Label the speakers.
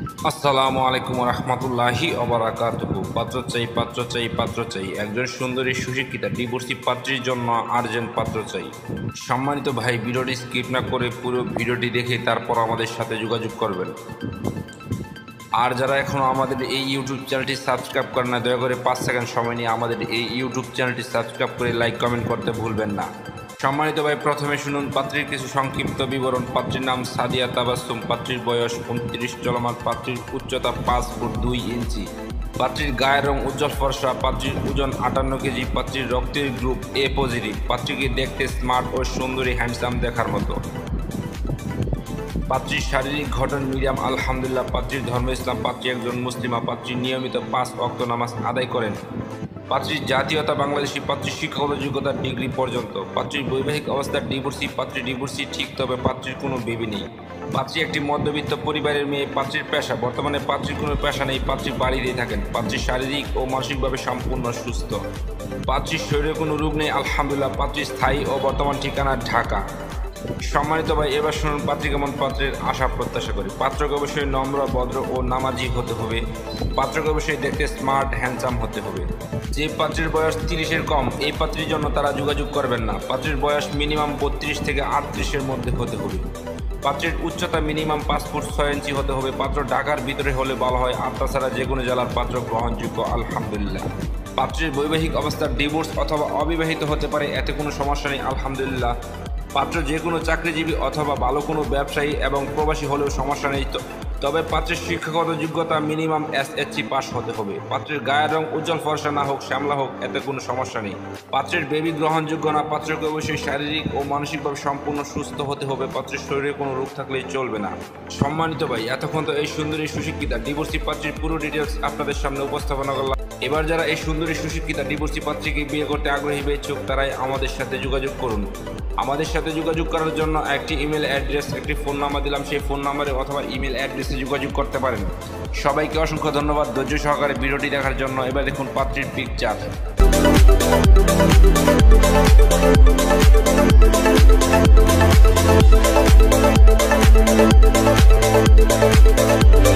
Speaker 1: আসসালামু আলাইকুম রহমতুল্লাহি অবরাকাতুহু। পাত্র চাই, পাত্র চাই, পাত্র চাই। একজন সুন্দরী সুশিক্ষিতা ডিভোর্সি পাত্রীর জন্য আর্জেন্ট পাত্র চাই। সম্মানিত ভাই, ভিডিওটি স্কিপ না করে পুরো ভিডিওটি দেখে তারপর আমাদের সাথে যোগাযোগ করবেন। আর যারা এখনও আমাদের এই ইউটিউব চ্যানেলটি সাবস্ক্রাইব করেন না, দয়া করে 5 সেকেন্ড সময় নিয়ে আমাদের এই ইউটিউব চ্যানেলটি সাবস্ক্রাইব করে লাইক কমেন্ট করতে ভুলবেন না। সম্মানিত ভাই, প্রথমে শুনুন পাত্রীর কিছু সংক্ষিপ্ত বিবরণ। পাত্রীর নাম সাদিয়া তাবাসসুম, পাত্রীর বয়স 29 চলমান, পাত্রীর উচ্চতা 5 ফুট 2 ইঞ্চি, পাত্রীর গায়ের রং উজ্জ্বল ফর্সা, পাত্রীর ওজন 58 কেজি, পাত্রীর রক্তের গ্রুপ এ পজিটিভ, পাত্রীকে দেখতে স্মার্ট ও সুন্দরী হ্যান্ডসাম দেখার মতো, পাত্রীর শারীরিক গঠন মিডিয়াম আলহামদুলিল্লাহ, পাত্রীর ধর্ম ইসলাম, পাত্রী একজন মুসলিমা, পাত্রী নিয়মিত 5 ওয়াক্ত নামাজ আদায় করেন, পাত্রীর জাতীয়তা বাংলাদেশি, পাত্রীর শিক্ষাগত যোগ্যতা ডিগ্রি পর্যন্ত, পাত্রীর বৈবাহিক অবস্থা ডিভোর্সি, পাত্রী ডিভোর্সি ঠিক, তবে পাত্রীর কোনো বেবি নেই, পাত্রী একটি মধ্যবিত্ত পরিবারের মেয়ে, পাত্রীর পেশা বর্তমানে পাত্রীর কোনো পেশা নেই, পাত্রী বাড়িতেই থাকেন, পাত্রী শারীরিক ও মানসিকভাবে সম্পূর্ণ সুস্থ, পাত্রীর শরীরে কোনো রোগ নেই আলহামদুলিল্লাহ, পাত্রীর স্থায়ী ও বর্তমান ঠিকানা ঢাকা। সম্মানিত ভাই, এবার শুনুন পাত্রী কেমন পাত্রের আশা প্রত্যাশা করি। পাত্রকে অবশ্যই নম্র, ভদ্র ও নামাজি হতে হবে। পাত্রকে অবশ্যই দেখতে স্মার্ট হ্যান্ডসাম হতে হবে। যে পাত্রের বয়স 30-এর কম, এই পাত্রীর জন্য তারা যোগাযোগ করবেন না। পাত্রীর বয়স মিনিমাম 32 থেকে 38-এর মধ্যে হতে হবে। পাত্রের উচ্চতা মিনিমাম 5 ফুট 6 ইঞ্চি হতে হবে। পাত্র ঢাকার ভিতরে হলে ভালো হয়, আর তাছাড়া যে কোনো জেলার পাত্র গ্রহণযোগ্য আলহামদুলিল্লাহ। পাত্রের বৈবাহিক অবস্থা ডিভোর্স অথবা অবিবাহিত হতে পারে, এতে কোনো সমস্যা নেই আলহামদুলিল্লাহ। পাত্র যে কোনো চাকরিজীবী অথবা ভালো কোনো ব্যবসায়ী এবং প্রবাসী হলেও সমস্যা নেই, তবে পাত্রের শিক্ষাগত যোগ্যতা মিনিমাম এসএসসি পাস হতে হবে। পাত্রের গায়ের রং উজ্জ্বল ফর্সা না হোক, শ্যামলা হোক, এতে কোনো সমস্যা নেই। পাত্রের বেবি গ্রহণযোগ্য না। পাত্রকে অবশ্যই শারীরিক ও মানসিকভাবে সম্পূর্ণ সুস্থ হতে হবে। পাত্রের শরীরে কোনো রোগ থাকলেই চলবে না। সম্মানিত ভাই, এতক্ষণ তো এই সুন্দরী সুশিক্ষিতা ডিভোর্সি পাত্রীর পুরো ডিটেলস আপনাদের সামনে উপস্থাপনা করলাম। এবার যারা এই সুন্দরী সুশিক্ষিতা ডিভোর্সি পাত্রীকে বিয়ে করতে আগ্রহী বা ইচ্ছুক, তারাই আমাদের সাথে যোগাযোগ করুন। আমাদের সাথে যোগাযোগ করার জন্য একটি ইমেল অ্যাড্রেস, একটি ফোন নাম্বার দিলাম, সেই ফোন নাম্বারে অথবা ইমেল অ্যাড্রেসে যোগাযোগ করতে পারেন। সবাইকে অসংখ্য ধন্যবাদ ধৈর্য সহকারে ভিডিওটি দেখার জন্য। এবার দেখুন পাত্রীর পিকচার।